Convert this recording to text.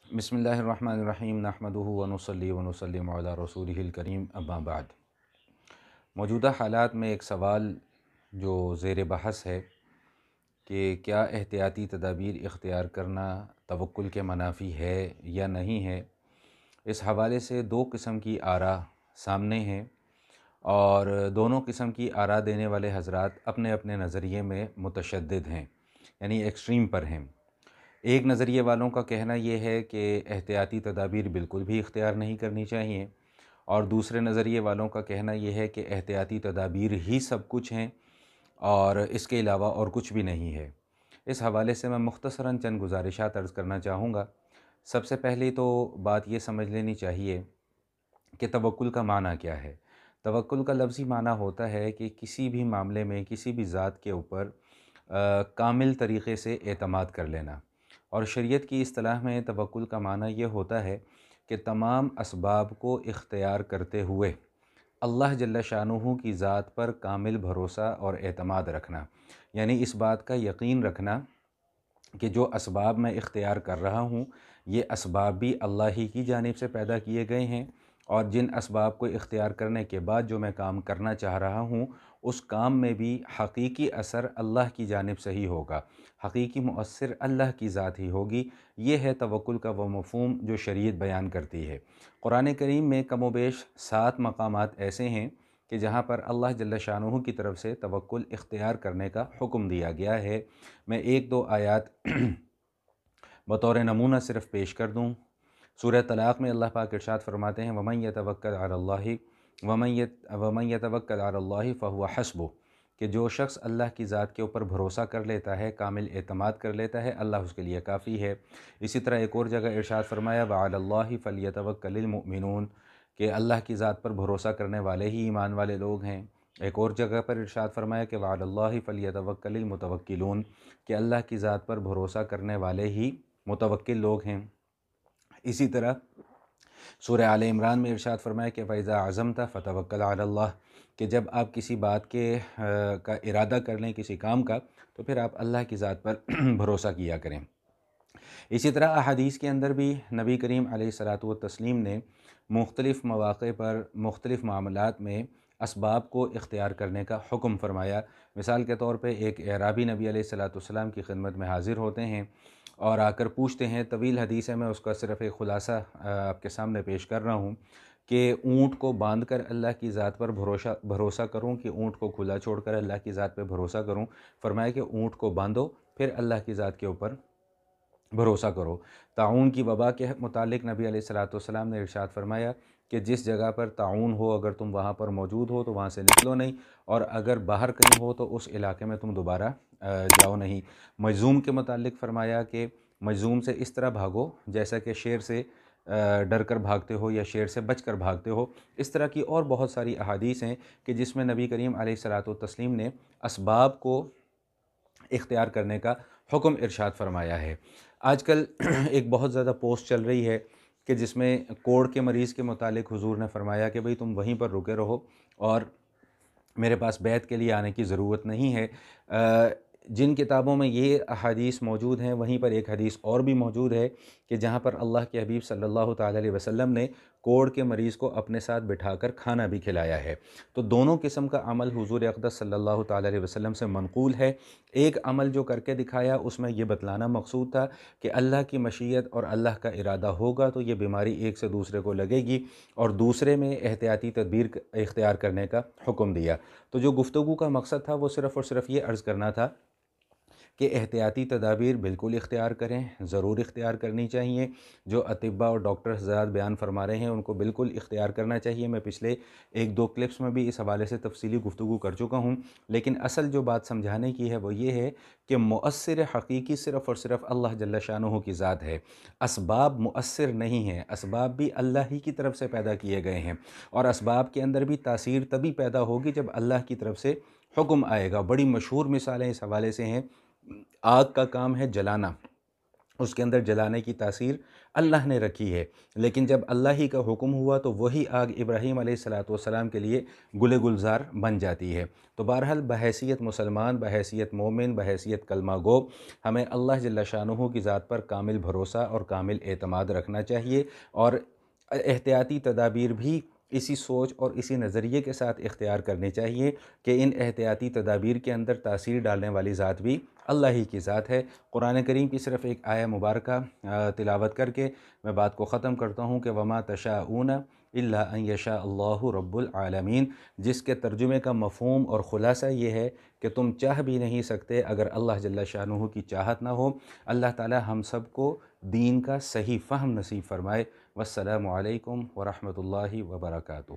بسم اللہ الرحمن الرحیم نحمدہ ونصلی ونسلم علی رسولہ الکریم اما بعد۔ موجودہ حالات میں ایک سوال جو زیر بحث ہے کہ کیا احتیاطی تدابیر اختیار کرنا توکل کے منافی ہے یا نہیں ہے، اس حوالے سے دو قسم کی آراء سامنے ہیں اور دونوں قسم کی آراء دینے والے حضرات اپنے اپنے نظریے میں متشدد ہیں، یعنی ایکسٹریم پر ہیں۔ ایک نظریے والوں کا کہنا یہ ہے کہ احتیاطی تدابیر بالکل بھی اختیار نہیں کرنی چاہیے، اور دوسرے نظریے والوں کا کہنا یہ ہے کہ احتیاطی تدابیر ہی سب کچھ ہیں اور اس کے علاوہ اور کچھ بھی نہیں ہے۔ اس حوالے سے میں مختصراً چند گزارشات عرض کرنا چاہوں گا۔ سب سے پہلے تو بات یہ سمجھ لینی چاہیے کہ توکل کا معنی کیا ہے۔ توکل کا لفظی معنی ہوتا ہے کہ کسی بھی معاملے میں کسی بھی ذات کے اوپر کامل طریقے سے اعتماد کر لینا، اور شریعت کی اصطلاح میں توکل کا معنی یہ ہوتا ہے کہ تمام اسباب کو اختیار کرتے ہوئے اللہ جل شانہ کی ذات پر کامل بھروسہ اور اعتماد رکھنا، یعنی اس بات کا یقین رکھنا کہ جو اسباب میں اختیار کر رہا ہوں یہ اسباب بھی اللہ ہی کی جانب سے پیدا کیے گئے ہیں، اور جن اسباب کو اختیار کرنے کے بعد جو میں کام کرنا چاہ رہا ہوں اس کام میں بھی حقیقی اثر اللہ کی جانب سے ہی ہوگا، حقیقی مؤثر اللہ کی ذات ہی ہوگی۔ یہ ہے توکل کا وہ مفہوم جو شریعت بیان کرتی ہے۔ قرآن کریم میں کم و بیش 7 مقامات ایسے ہیں کہ جہاں پر اللہ جل شانہ کی طرف سے توکل اختیار کرنے کا حکم دیا گیا ہے۔ میں ایک دو آیات بطور نمونہ صرف پیش کر دوں۔ سورہ طلاق میں اللہ پاک ارشاد فرماتے ہیں وَمَن يَتَوَكَّلْ عَلَى اللَّهِ وَمَن يَتَوَكَّلْ عَلَى اللَّهِ فَهُوَ حَسْبُهُ، کہ جو شخص اللہ کی ذات کے اوپر بھروسہ کر لیتا ہے، کامل اعتماد کر لیتا ہے، اللہ اس کے لیے کافی ہے۔ اسی طرح ایک اور جگہ ارشاد فرمایا وَعَلَى اللَّهِ فَلْيَتَوَكَّلِ الْمُؤْمِنُونَ، کہ اللہ کی ذات پر بھروسہ کرنے والے ہی ایمان والے لوگ ہیں۔ ایک اور جگہ پر ارشاد فرمایا کہ وَعَلَى اللَّهِ فَلْيَتَوَكَّلِ الْمُتَوَكِّلُونَ، کہ اللہ کی ذات پر بھروسہ کرنے والے ہی متوکل لوگ ہیں۔ اسی طرح سورہ آل عمران میں ارشاد فرمایا کہ فَإِذَا عَزَمْتَ فَتَوَكَّلْ عَلَى اللَّهِ، کہ جب آپ کسی بات کا ارادہ کر لیں کسی کام کا تو پھر آپ اللہ کی ذات پر بھروسہ کیا کریں۔ اسی طرح احادیث کے اندر بھی نبی کریم علیہ الصلاۃ والتسلیم نے مختلف مواقع پر مختلف معاملات میں اسباب کو اختیار کرنے کا حکم فرمایا۔ مثال کے طور پہ ایک اعرابی نبی علیہ الصلاۃ والسلام کی خدمت میں حاضر ہوتے ہیں اور آ کر پوچھتے ہیں، طویل حدیث ہے، میں اس کا صرف ایک خلاصہ آپ کے سامنے پیش کر رہا ہوں کہ اونٹ کو باندھ کر اللہ کی ذات پر بھروسہ کروں کہ اونٹ کو کھلا چھوڑ کر اللہ کی ذات پہ بھروسہ کروں؟ فرمایا کہ اونٹ کو باندھو پھر اللہ کی ذات کے اوپر بھروسہ کرو۔ طاعون کی وبا کے متعلق نبی علیہ الصلاۃ والسلام نے ارشاد فرمایا کہ جس جگہ پر طاعون ہو اگر تم وہاں پر موجود ہو تو وہاں سے نکلو نہیں، اور اگر باہر کہیں ہو تو اس علاقے میں تم دوبارہ جاؤ نہیں۔ مجذوم کے متعلق فرمایا کہ مجذوم سے اس طرح بھاگو جیسا کہ شیر سے ڈر کر بھاگتے ہو یا شیر سے بچ کر بھاگتے ہو۔ اس طرح کی اور بہت ساری احادیث ہیں کہ جس میں نبی کریم علیہ الصلاۃ والتسلیم نے اسباب کو اختیار کرنے کا حکم ارشاد فرمایا ہے۔ آج کل ایک بہت زیادہ پوسٹ چل رہی ہے کہ جس میں کوڑ کے مریض کے متعلق حضور نے فرمایا کہ بھئی تم وہیں پر رکے رہو اور میرے پاس بیعت کے لیے آنے کی ضرورت نہیں ہے۔ جن کتابوں میں یہ احادیث موجود ہیں وہیں پر ایک حدیث اور بھی موجود ہے کہ جہاں پر اللہ کے حبیب صلی اللہ تعالی علیہ وسلم نے کوڑ کے مریض کو اپنے ساتھ بٹھا کر کھانا بھی کھلایا ہے۔ تو دونوں قسم کا عمل حضور اقدس صلی اللہ تعالی علیہ وسلم سے منقول ہے۔ ایک عمل جو کر کے دکھایا اس میں یہ بتلانا مقصود تھا کہ اللہ کی مشیت اور اللہ کا ارادہ ہوگا تو یہ بیماری ایک سے دوسرے کو لگے گی، اور دوسرے میں احتیاطی تدبیر اختیار کرنے کا حکم دیا۔ تو جو گفتگو کا مقصد تھا وہ صرف اور صرف یہ عرض کرنا تھا کہ احتیاطی تدابیر بالکل اختیار کریں، ضرور اختیار کرنی چاہیے۔ جو اطباء اور ڈاکٹر حضرات بیان فرما رہے ہیں ان کو بالکل اختیار کرنا چاہیے۔ میں پچھلے ایک دو کلپس میں بھی اس حوالے سے تفصیلی گفتگو کر چکا ہوں، لیکن اصل جو بات سمجھانے کی ہے وہ یہ ہے کہ مؤثر حقیقی صرف اور صرف اللہ جل شانہ کی ذات ہے۔ اسباب مؤثر نہیں ہیں، اسباب بھی اللہ ہی کی طرف سے پیدا کیے گئے ہیں، اور اسباب کے اندر بھی تاثیر تبھی پیدا ہوگی جب اللہ کی طرف سے حکم آئے گا۔ بڑی مشہور مثالیں اس حوالے سے ہیں۔ آگ کا کام ہے جلانا، اس کے اندر جلانے کی تاثیر اللہ نے رکھی ہے، لیکن جب اللہ ہی کا حکم ہوا تو وہی آگ ابراہیم علیہ السلام کے لیے گل گلزار بن جاتی ہے۔ تو بہرحال بحیثیت مسلمان، بحیثیت مومن، بحیثیت کلمہ گو، ہمیں اللہ جل شانہ کی ذات پر کامل بھروسہ اور کامل اعتماد رکھنا چاہیے، اور احتیاطی تدابیر بھی اسی سوچ اور اسی نظریے کے ساتھ اختیار کرنے چاہیے کہ ان احتیاطی تدابیر کے اندر تاثیر ڈالنے والی ذات بھی اللہ ہی کی ذات ہے۔ قرآن کریم کی صرف ایک آیہ مبارکہ تلاوت کر کے میں بات کو ختم کرتا ہوں کہ وَمَا تَشَاءُونَ إِلَّا أَن يَشَاءَ اللَّهُ رَبُّ الْعَالَمِينَ، جس کے ترجمے کا مفہوم اور خلاصہ یہ ہے کہ تم چاہ بھی نہیں سکتے اگر اللہ جل شانہ کی چاہت نہ ہو۔ اللہ تعالی ہم سب کو دین کا صحیح فہم نصیب فرمائے۔ والسلام علیکم ورحمۃ اللہ وبرکاتہ۔